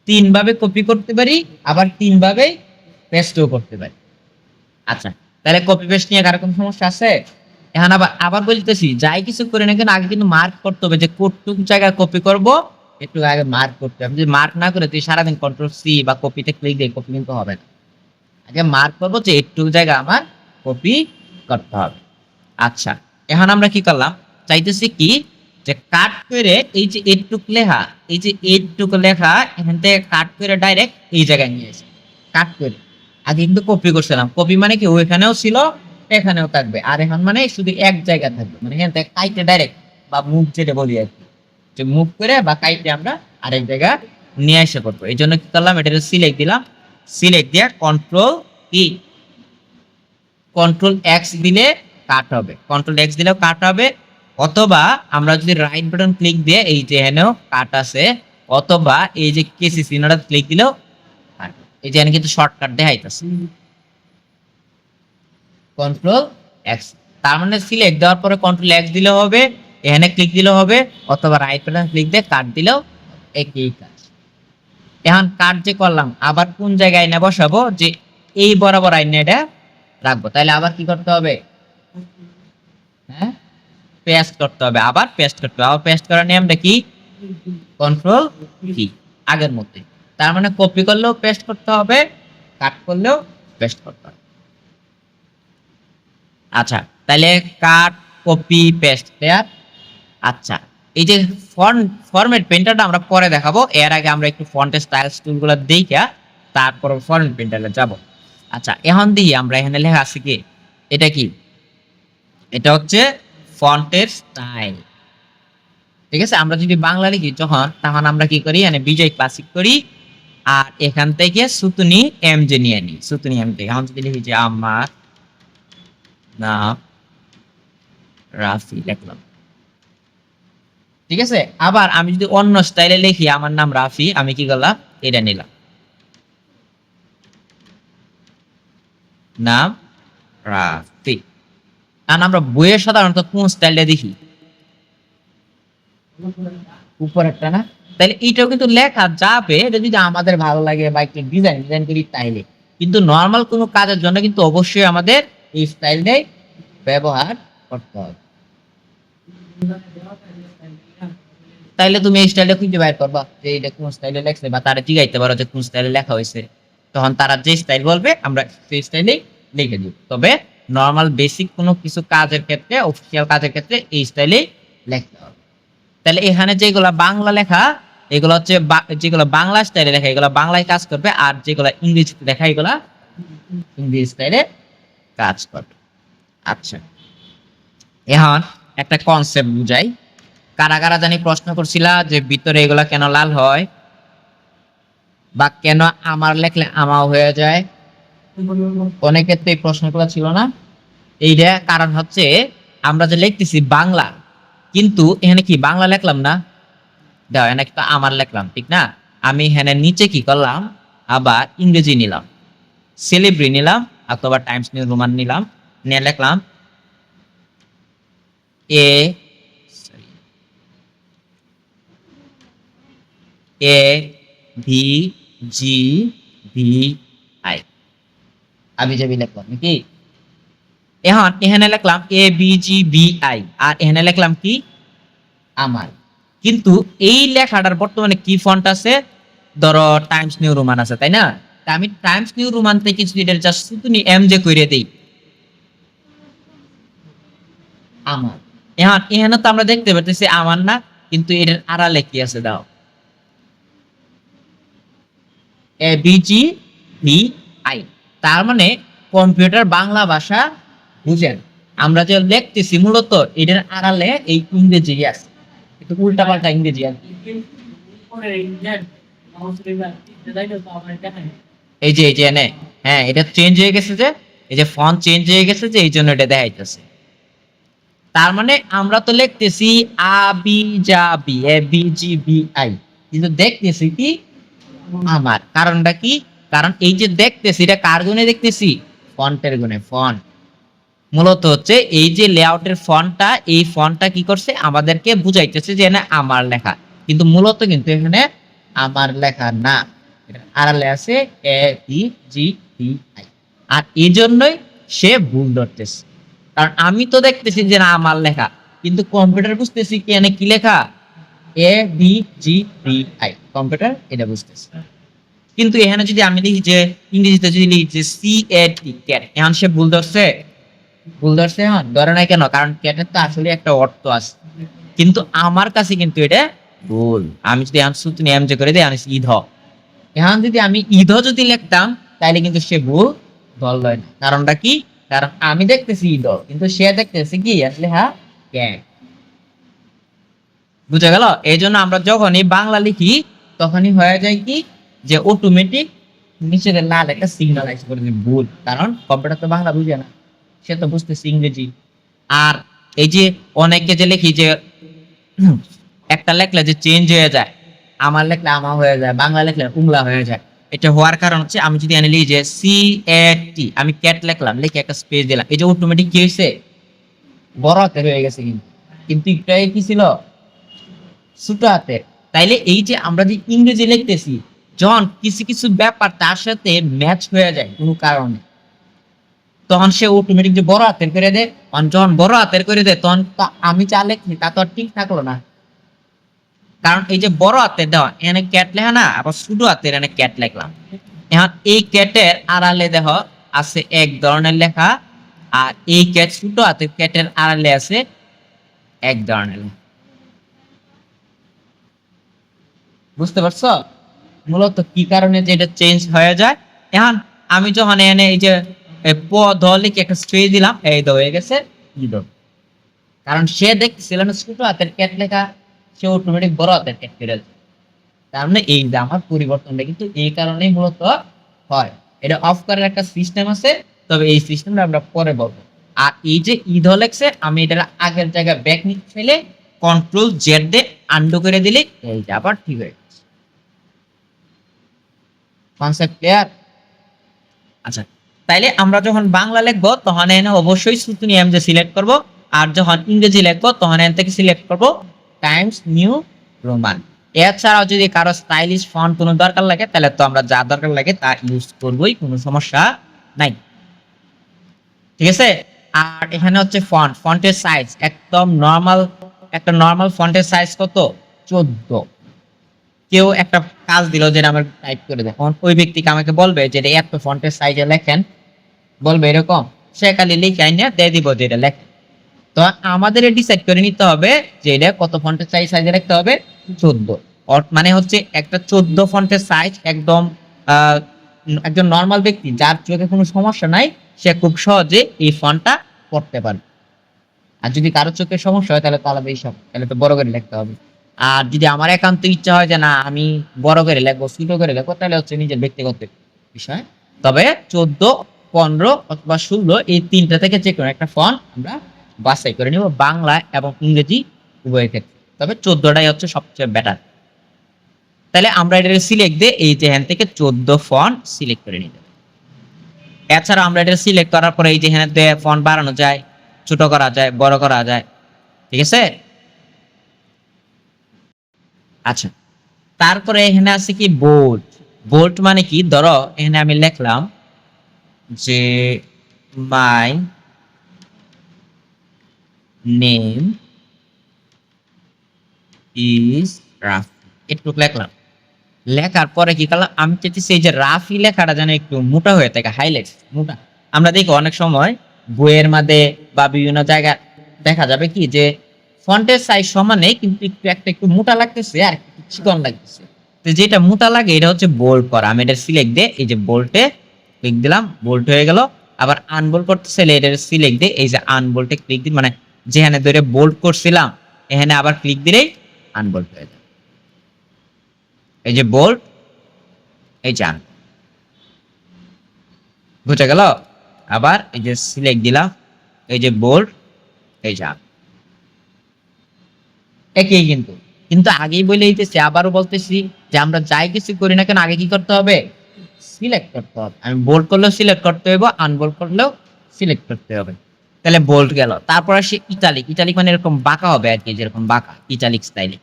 তিন ভাবে কপি করতে পারি, আবার তিন ভাবে পেস্টও করতে পারি। আচ্ছা, তাহলে কপি পেস্ট নিয়ে কারো কোনো সমস্যা আছে? এখন আবার আবার বলতেছি, যাই কিছু করে না কেন আগে কিন্তু মার্ক করতে হবে, যে কোটটুক জায়গায় কপি করব একটু আগে মার্ক করতে হবে। যদি মার্ক না করে তুই সারাদিন কন্ট্রোল সি বা কপিতে ক্লিক দিয়ে কপি কিন্তু হবে না। আগে মার্ক করবো যে একটু জায়গা আমার কপি করতে হবে। আচ্ছা, এখন আমরা কি করলাম, চাইতেছি কি যে কাট করে এই যে এইটুক লেখা, এই যে এইটুক লেখা এখান থেকে কাট করে ডাইরেক্ট এই জায়গায় নিয়ে এসে কাট করে আগে কিন্তু কপি করছিলাম। কপি মানে কি ওইখানেও ছিল এখানেও থাকবে, আর এখন মানে শুধু এক জায়গায় থাকবে, মানে এখান থেকে কাইটে ডাইরেক্ট বা মুভ যেটা বলি আর কি, যে মুভ করে বা কাইটে আমরা আরেক জায়গায় নিয়ে এসে করবো। এই জন্য কি করলাম, এটা সিলেক্ট দিলাম, সিলেক্ট দিয়ে কন্ট্রোল এক্স দিলে কাট হবে, কন্ট্রোল এক্স দিলেও কাট হবে। অথবা আমরা যদি রাইট বাটন ক্লিক দিয়ে এই যে এখানেও কাট আছে, অথবা এই যে কেসি চিহ্নটা ক্লিক দিলেও কাট। এই যে এখানে কিন্তু শর্টকাট দেখাইতেছে কন্ট্রোল এক্স। তার মানে সিলেক্ট দেওয়ার পরে কন্ট্রোল এক্স দিলেও হবে, এখানে ক্লিক দিলেও হবে, অথবা রাইট বাটন ক্লিক দিয়ে কাট দিলেও একই কাজ। এখন কাট যে করলাম, আবার কোন জায়গায় এনে বসাবো, যে এই বরাবর আইনে এটা রাখবো। তাহলে আবার কি করতে হবে, হ্যাঁ পেস্ট করতে হবে, আবার পেস্ট করতে হবে। আবার পেস্ট করার নিয়মটা কি, কন্ট্রোল কি আগের মধ্যে। তার মানে কপি করলেও পেস্ট করতে হবে, কাট করলেও পেস্ট করতে হবে। আচ্ছা, তাহলে কাট কপি পেস্ট ক্লিয়ার। আচ্ছা, এই যে ফরম্যাট পেইন্টারটা আমরা পরে দেখাবো, এর আগে আমরা একটু ফন্টের স্টাইলস টুলগুলো দেখা তারপর ফরম্যাট পেইন্টারে যাব। আচ্ছা, এখন দিয়ে আমরা এখানে লেখা আছে কি, এটা কি, এটা হচ্ছে ফন্টের স্টাইল। ঠিক আছে, আমরা যদি বাংলা লিখি যখন, তখন আমরা কি করি, মানে বিজয় ক্লাসিক করি, আর এখান থেকে সুতুনি এম যে নিয়ে নিই, সুতুনি এম থেকে। এখন যদি লিখি যে আমার নাম রাফি লিখলাম, ঠিক আছে। আবার আমি যদি অন্য স্টাইলে লিখি আমার নাম রাফি, আমি কি করলাম, এটা নিলাম, নাম রাফি। কারণ আমরা বইয়ের সাধারণত কোন স্টাইলটা দেখি, উপরেরটা না। তাহলে এইটাও কিন্তু লেখা যাবে, এটা যদি আমাদের ভালো লাগে বা একটু ডিজাইন করি তাইলে। কিন্তু নর্মাল কোনো কাজের জন্য কিন্তু অবশ্যই আমাদের এই স্টাইলটাই ব্যবহার করতে হবে। তাইলে তুমি এই স্টাইলটা খুঁজে বাইর করবা যে এটা কোন স্টাইলে লেখছে, বা তারা জিগাইতে পারো যে কোন স্টাইলে লেখা হয়েছে। তখন তারা যে স্টাইল বলবে আমরা সেই স্টাইলেই লিখে দিব। তবে নর্মাল বেসিক কোনো কিছু কাজের ক্ষেত্রে, অফিসিয়াল কাজের ক্ষেত্রে এই স্টাইলেই লিখতে হবে। তাহলে এখানে যেগুলা বাংলা লেখা, এগুলো হচ্ছে যেগুলো বাংলা স্টাইলে লেখা, এগুলো বাংলায় কাজ করবে, আর যেগুলো ইংরেজিতে লেখা এগুলা ইংরেজি স্টাইলে কাজ করবে। আচ্ছা, এখন একটা কনসেপ্ট বুঝাই। কারা কারা জানি প্রশ্ন করছিলা যে ভিতরে এগুলা কেন লাল হয়, বা কেন আমার লেখলে আমাও হয়ে যায়, অনেকের তো এই প্রশ্নগুলো ছিল না। এইটা কারণ হচ্ছে আমরা যে লিখতেছি বাংলা, কিন্তু এখানে কি বাংলা লিখলাম না, দাও এখানে একটা আমার লিখলাম, ঠিক না। আমি এখানে নিচে কি করলাম, আবার ইংরেজি নিলাম, সেলিব্রি নিলাম, অথবা টাইমস নিউ রোমান নিলাম, নিয়ে লিখলাম এ A V G V I, আমি যাবি লিখলাম নাকি। এখন এখানে লিখলাম এ বি জি বি আই, আর এখানে লিখলাম কি আমার। কিন্তু এই লেখাটার বর্তমানে কি ফন্ট আছে, ধরো টাইমস নিউ রোমান আছে, তাই না। তা আমি টাইমস নিউ রোমান থেকে যদি এটা জাস্ট শুধু এম যে কইরে দেই, আমার। এখন এখানে তো আমরা দেখতে পাচ্ছি আমার না, কিন্তু এটার আড়ালে কি আছে, দাও এ বি জি ভি আই। তার মানে কম্পিউটার বাংলা ভাষা বুঝেন, আমরা যে লিখতেছি মূলত এটার আড়ালে এই ইংরেজি আছে, একটু উল্টা পাল্টা ইংরেজি আর কি। এই যে এনে, হ্যাঁ এটা চেঞ্জ হয়ে গেছে, যে এই যে ফন্ট চেঞ্জ হয়ে গেছে, যে এই জন্য এটা দেখাইতেছে। তার মানে আমরা তো লিখতেছি আ বি জা বি, A B G B I, কিন্তু দেখতেছি কি আমার। কারণটা কি, কারণ এই যে দেখতেছি এটা কার গুণে দেখতেছি, ফন্টের গুণে। ফন্ট মূলত হচ্ছে এই যে লেআউটের ফন্টটা, এই ফন্টটা কি করছে আমাদেরকে বুঝাইতেছে যে এখানে আমার লেখা, কিন্তু মূলত কিন্তু এখানে আমার লেখা না। আড়ালে আছে ABGDI, আর এই জন্যই সে ভুল ধরতেছে। কারণ আমি তো দেখতেছি যে না আমার লেখা, কিন্তু কম্পিউটার বুঝতেছি কি এনে কি লেখা, ABGDI, কম্পিউটার এটা বুঝতেছে। কিন্তু এখানে যদি আমি লিখি যে ইংরেজিতে যদি লিখি যে CAT, ক্যাট, এখন সে ভুল ধরছে, ভুল ধরছে এখন ধরে নাই কেন, কারণ ক্যাটের তো আসলে একটা অর্থ আছে, কিন্তু আমার কাছে কিন্তু এটা ভুল। আমি যদি এখন সুতনি এম যে করে দিই আমি ইধ, এখন যদি আমি ইধ যদি লিখতাম তাহলে কিন্তু সে ভুল ধরল না। কারণটা কি, কারণ আমি দেখতেছি ইধ কিন্তু সে দেখতেছে কি আসলে হ্যাঁ ক্যাট। বুঝা গেল? এই জন্য আমরা যখনই বাংলা লিখি তখনই হয়ে যায় কি যে অটোমেটিক নিচের লাল একটা সিগন্যালাইজ করে দিই ভুল, কারণ কম্পিউটার তো বাংলা বুঝে না, সে তো বুঝতেছে ইংরেজি। আর এই যে অনেকে যে লিখি যে একটা লেখলে যে চেঞ্জ হয়ে যায়, আমার লেখলে আমা হয়ে যায়, বাংলা লেখলে উংলা হয়ে যায়, এটা হওয়ার কারণ হচ্ছে আমি যদি এনে লিখি যে CAT, আমি ক্যাট লিখলাম, লিখে একটা স্পেস দিলাম, এই যে অটোমেটিক কি হয়েছে বড় হাতের হয়ে গেছে, কিন্তু কিন্তু একটাই কি ছিল ছোট হাতের। তাইলে এই যে আমরা যে ইংরেজি লিখতেছি যখন কিছু কিছু ব্যাপার তার সাথে ম্যাচ হয়ে যায় কোনো কারণে, তখন সে অটোমেটিক যে বড় হাতের করে দেয়, যখন বড় হাতের করে দেয় তখন আমি যা লেখি তা তো আর ঠিক থাকলো না। কারণ এই যে বড় হাতের দেওয়া এখানে ক্যাট লেখা না, আবার ছোট হাতের এখানে ক্যাট লিখলাম, এখন এই ক্যাটের আড়ালে দেখ আছে এক ধরনের লেখা, আর এই ক্যাট ছোট হাতের ক্যাটের আড়ালে আছে এক ধরনের লেখা। বুঝতে পারছো মূলত কি কারণে যে এটা চেঞ্জ হয়ে যায়? এখন আমি যখন এনে এই যে প ধ লিখে একটা স্পেস দিলাম, এই দ হয়ে গেছে ইদ, কারণ সে দেখছিল না ছোট হাতের ক্যাট লেখা, সে অটোমেটিক বড় হাতের ক্যাট করে দেয়। তার মানে এই যে আমার পরিবর্তনটা কিন্তু এই কারণেই মূলত হয়। এটা অফ করার একটা সিস্টেম আছে, তবে এই সিস্টেমটা আমরা পরে বলবো। আর এই যে ইদ লেখছে, আমি এটা আগের জায়গায় ব্যাক নিতে ফেলে কন্ট্রোল জেড দিয়ে আন্ডু করে দিলে এইটা আবার ঠিক হয়ে গেছে। Concept clear? আচ্ছা, তাইলে আমরা যখন বাংলা লিখবো তখন এনে অবশ্যই সুতুনি এম যে সিলেক্ট করব, আর যখন ইংরেজি লিখবো তখন এন থেকে সিলেক্ট করব টাইমস নিউ রোমান। এছাড়াও যদি কারো স্টাইলিশ ফন্ট কোনো দরকার লাগে তাহলে তো আমরা যা দরকার লাগে তা ইউজ করবোই, কোনো সমস্যা নাই। ঠিক আছে? আর এখানে হচ্ছে ফন্টের সাইজ একদম নরমাল, একটা নরমাল ফন্টের সাইজ কত 14। কেউ একটা কাজ দিল যেটা আমার টাইপ করে দেয়, ওই ব্যক্তিকে আমাকে বলবে যে এত ফন্টের সাইজে লেখেন, বলবে এরকম, সে খালি লিখে আইনা দিয়ে দিব যে এটা লেখেন। তো আমাদের ডিসাইড করে নিতে হবে যে এটা কত ফন্টের সাইজে লিখতে হবে 14। মানে হচ্ছে একটা 14 ফন্টের সাইজ একদম একজন নর্মাল ব্যক্তি যার চোখে কোনো সমস্যা নাই সে খুব সহজে এই ফন্টটা পড়তে পারে। আর যদি কারো চোখের সমস্যা হয় তাহলে তো আলাদা সব, তাহলে তো বড় করে লিখতে হবে। আর যদি আমার একান্ত ইচ্ছা হয় যে না আমি বড় করে লিখবো, ছোট করে লিখবো, তাহলে হচ্ছে নিজের ব্যক্তিগত বিষয়। তবে 14, 15 অথবা 16 এই তিনটা থেকে যে কোনো একটা ফন্ট আমরা বাছাই করে নিব, বাংলা এবং ইংরেজি উভয়ের ক্ষেত্রে। তবে 14টাই হচ্ছে সবচেয়ে বেটার। তাহলে আমরা এটা সিলেক্ট দিয়ে এই যে এখান থেকে 14 ফন্ট সিলেক্ট করে নিতে। এছাড়া আমরা এটা সিলেক্ট করার পরে এই যে এখানে ফন্ট বাড়ানো যায়, ছোট করা যায়, বড় করা যায়। ঠিক আছে? আচ্ছা, তারপরে এখানে আছে কি বোল্ড। বোল্ড মানে কি, ধরো এখানে আমি লিখলাম যে মাই নেম ইজ রাফি, একটু লিখলাম। লেখার পরে কি করলাম, আমি চাইতেছি এই যে রাফি লেখাটা যেন একটু মোটা হয়ে থাকে, হাইলাইট মোটা। আমরা দেখি অনেক সময় বইয়ের মধ্যে বা বিভিন্ন জায়গায় দেখা যাবে কি যে ফন্টের সাইজ সমানে কিন্তু একটু একটা একটু মোটা লাগতেছে আর একটু চিকন লাগতেছে। তো যেটা মোটা লাগে এটা হচ্ছে বোল্ড করা। আমি এটা সিলেক্ট দিয়ে এই যে বোল্ডে ক্লিক দিলাম, বোল্ড হয়ে গেল। আবার আনবোল্ড করতে চাইলে এটা সিলেক্ট দিয়ে এই যে আনবোল্ডে ক্লিক দিই, মানে যেখানে ধরে বোল্ড করছিলাম এখানে আবার ক্লিক দিলেই আনবোল্ড হয়ে যায়। এই যে বোল্ড, এই যে বুঝে গেল? আবার এই যে সিলেক্ট দিলাম, এই যে বোল্ড, এই যে একই কিন্তু কিন্তু আগেই বলে দিতেছি, আবারও বলতেছি যে আমরা যাই কিছু করি না কেন আগে কি করতে হবে, সিলেক্ট করতে হবে। আমি বোল্ড করলেও সিলেক্ট করতে হবে, আনবোল্ড করলেও সিলেক্ট করতে হবে। তাহলে বোল্ড গেল। তারপর আসে ইটালিক। ইটালিক মানে এরকম বাঁকা হবে আর কি, যেরকম বাঁকা, ইটালিক স্টাইলে।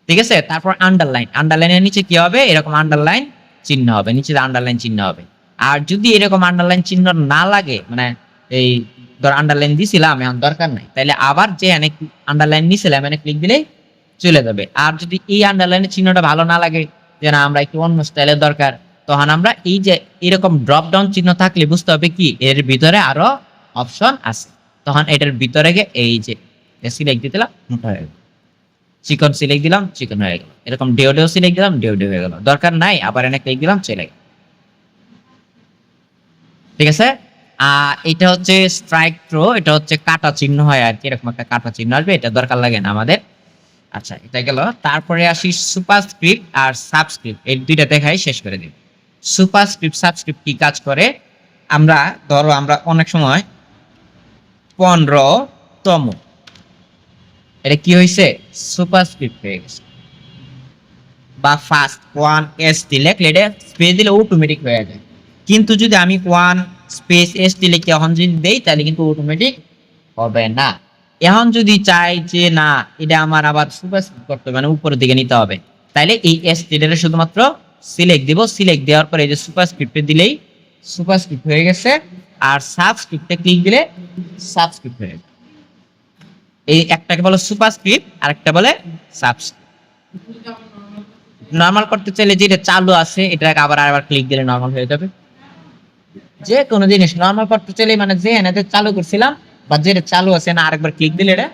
ঠিক আছে? তারপর আন্ডারলাইন। আন্ডারলাইনের নিচে কি হবে, এরকম আন্ডারলাইন চিহ্ন হবে, নিচে আন্ডারলাইন চিহ্ন হবে। আর যদি এরকম আন্ডারলাইন চিহ্ন না লাগে, মানে এই ধর আন্ডারলাইন দিছিলাম এখন দরকার নাই, তাহলে আবার যে এনে আন্ডারলাইন নিছিলাম এনে ক্লিক দিলেই চলে যাবে। আর যদি এই আন্ডারলাইনের চিহ্নটা ভালো না লাগে, যে না আমরা একটু অন্য স্টাইলের দরকার, তখন আমরা এই যে এরকম ড্রপ ডাউন চিহ্ন থাকলে বুঝতে হবে কি এর ভিতরে আরো অপশন আছে। তখন এটার ভিতরে গিয়ে এই যে সিলেক্ট দিতে দিলাম, মোটা হয়ে গেল। চিকন সিলেক্ট দিলাম, চিকন হয়ে গেল। এরকম ডেও ডেও সিলেক্ট দিলাম, ডেও ডেও হয়ে গেল। দরকার নাই, আবার এনে ক্লিক দিলাম, চলে গেল। ঠিক আছে। এটা হচ্ছে স্ট্রাইক থ্রো, এটা হচ্ছে কাটা চিহ্ন হয় আর কি, এরকম একটা কাটা চিহ্ন আসবে, এটা দরকার লাগে না আমাদের। আচ্ছা, এটা গেল। তারপরে আসি সুপারস্ক্রিপ্ট আর সাবস্ক্রিপ্ট, এই দুইটা দেখাই শেষ করে দিই। সুপারস্ক্রিপ্ট সাবস্ক্রিপ্ট কি কাজ করে, আমরা ধরো আমরা অনেক সময় 15তম, এটা কি হয়েছে সুপারস্ক্রিপ্ট হয়ে গেছে, বা ফার্স্ট 1s দিলে ক্লেডে স্পেস দিলে অটোমেটিক হয়ে যায়। কিন্তু যদি আমি 1 স্পেস s দিলে কি এখন যদি দেই তাহলে কিন্তু অটোমেটিক হবে না। এখন যদি চাই যে না এটা আমার আবার সুপারস্ক্রিপ্ট করতে হবে, মানে উপরের দিকে নিতে হবে, তাহলে এই s টিটারে শুধুমাত্র সিলেক্ট দিব, সিলেক্ট দেওয়ার পরে এই যে সুপারস্ক্রিপ্টে দিলেই সুপারস্ক্রিপ্ট হয়ে গেছে। আর সাবস্ক্রিপ্টে ক্লিক দিলে সাবস্ক্রিপ্ট হয়ে যাবে। এই একটাকে বলে সুপারস্ক্রিপ্ট আর একটা বলে সাবস্ক্রিপ্ট। নরমাল করতে চাইলে যেটা চালু আছে এটাকে আবার ক্লিক দিলে নরমাল হয়ে যাবে। যে কোনো জিনিস নরমাল করতে চাইলে মানে যে এনাতে চালু করছিলাম বা যেটা চালু আছে না আরেকবার ক্লিক দিলে এটা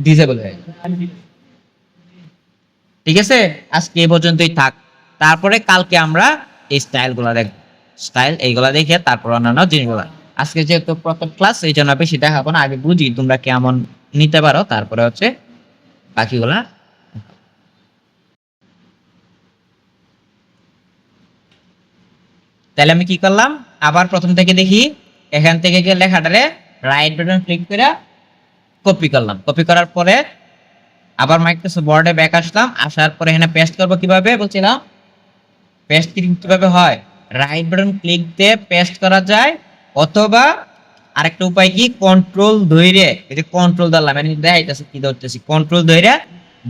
ডিসেবল হয়ে যাবে। ঠিক আছে, আজকে এই পর্যন্তই থাক। তারপরে কালকে আমরা এই স্টাইলগুলো দেখব, স্টাইল এইগুলা দেখে তারপর অন্যান্য জিনিসগুলো। আজকে যেহেতু প্রথম ক্লাস এই জন্য বেশি দেখাবো না, আগে বুঝি তোমরা কেমন নিতে পারো, তারপরে হচ্ছে বাকিগুলা। তাহলে আমি কি করলাম, আবার প্রথম থেকে দেখি। এখান থেকে গিয়ে লেখাটারে রাইট বাটন ক্লিক করে কপি করলাম, কপি করার পরে আবার মাইক্রোসফট ওয়ার্ডে ব্যাক আসলাম, আসার পরে এখানে পেস্ট করব। কিভাবে বলছিলাম, পেস্ট কিভাবে হয়, রাইট বাটন ক্লিক দিয়ে পেস্ট করা যায়, অথবা আরেকটা উপায় কি কন্ট্রোল ধরে, এই যে কন্ট্রোল ধরলাম আমি দেখাইতেছি কি ধরতেছি, কন্ট্রোল ধরে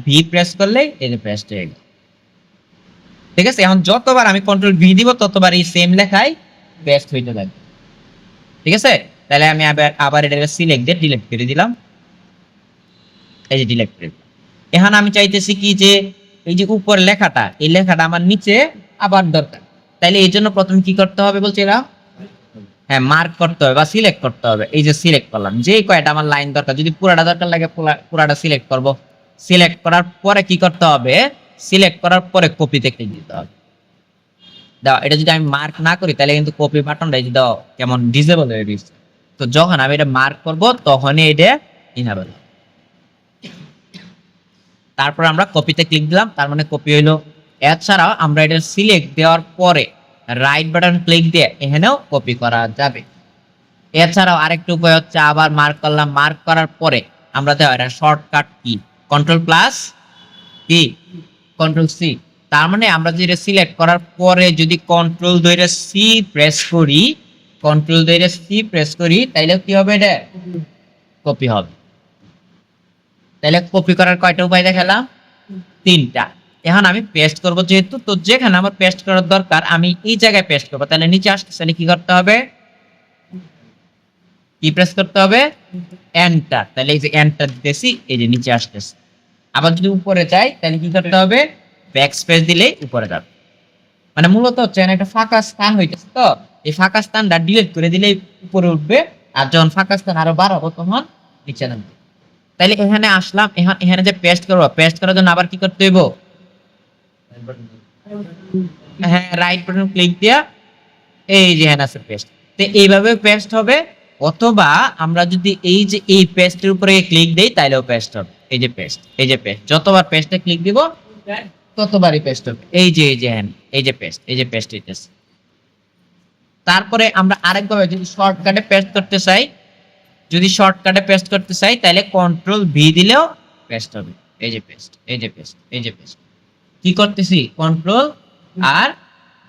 ভি প্রেস করলেই এই যে পেস্ট হয়ে গেল। ঠিক আছে, এখন যতবার আমি কন্ট্রোল ভি দিব ততবার এই সেম লেখায় পেস্ট হইতে থাকবে। ঠিক আছে, তাহলে আমি আবার এটা সিলেক্ট দিয়ে ডিলিট করে দিলাম, এই যে ডিলিট করে দিলাম। এখন আমি চাইতেছি কি যে এই যে উপর লেখাটা, এই লেখাটা আমার নিচে আবার দরকার, তাইলে এই জন্য প্রথমে কি করতে হবে বলছিলাম, হ্যাঁ মার্ক করতে হবে বা সিলেক্ট করতে হবে। এই যে সিলেক্ট করলাম, যে কয়টা আমার লাইন দরকার, যদি পুরাটা দরকার লাগে পুরাটা সিলেক্ট করব। সিলেক্ট করার পরে কি করতে হবে, সিলেক্ট করার পরে কপিতে ক্লিক দিতে হবে। দাও, এটা যদি আমি মার্ক না করি তাহলে কিন্তু কপি বাটনটা এই যে দাও কেমন ডিসেবল হয়ে গেছে। তো যখন আমি এটা মার্ক করব তখনই এটা ইনেবল। তারপর আমরা কপিতে ক্লিক দিলাম, তার মানে কপি হইলো। এছাড়াও আমরা এটা সিলেক্ট দেওয়ার পরে রাইট বাটন ক্লিক দিয়ে এখানেও কপি করা যাবে। এছাড়াও আরেকটা উপায় হচ্ছে আবার মার্ক করলাম, মার্ক করার পরে আমরা দেওয়া এটা শর্টকাট কি কন্ট্রোল প্লাস কি কন্ট্রোল সি। তার মানে আমরা যেটা সিলেক্ট করার পরে যদি কন্ট্রোল ধরে সি প্রেস করি, কন্ট্রোল ধরে সি প্রেস করি, তাইলে কি হবে, এটা কপি হবে। তাহলে কপি করার কয়টা উপায় দেখালাম, 3টা। এখন আমি পেস্ট করব যেহেতু, তো যেখানে আমার পেস্ট করার দরকার আমি এই জায়গায় পেস্ট করব। তাহলে নিচে আসতে চাইলে কি করতে হবে, কি প্রেস করতে হবে, এন্টার। তাহলে এই যে এন্টার দিতেছি, এই যে নিচে আসতেছে। আবার যদি উপরে চাই তাহলে কি করতে হবে, ব্যাক স্পেস দিলে উপরে যাবে। মানে মূলত হচ্ছে একটা ফাঁকা স্থান হইতেছে, তো এই ফাঁকা স্থানটা ডিলিট করে দিলে উপরে উঠবে, আর যখন ফাঁকা স্থান আরো বাড়াবো তখন নিচে নামবে। তাহলে এখানে আসলাম, এখানে যে পেস্ট করবো, পেস্ট করার জন্য আবার কি করতে হইব, হ্যাঁ রাইট বাটন ক্লিক দিয়া এই যে এখানে আছে পেস্ট। তো এইভাবে পেস্ট হবে, অথবা আমরা যদি এই যে এই পেস্টের উপরে ক্লিক দেই তাহলেও পেস্ট হবে। এই যে পেস্ট, এই যে পেস্ট, যতবার পেস্টে ক্লিক দিব ততবারই পেস্ট হবে। এই যে এই যে পেস্ট, এই যে পেস্ট হইতেছে। তারপরে আমরা আরেকভাবে যদি শর্টকাটে পেস্ট করতে চাই, যদি শর্টকাটে পেস্ট করতে চাই তাহলে কন্ট্রোল ভি দিলেও পেস্ট হবে। এই যে পেস্ট, এই যে পেস্ট, এই যে পেস্ট। কি করতেছি, কন্ট্রোল আর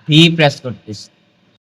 ভি প্রেস করতেছি,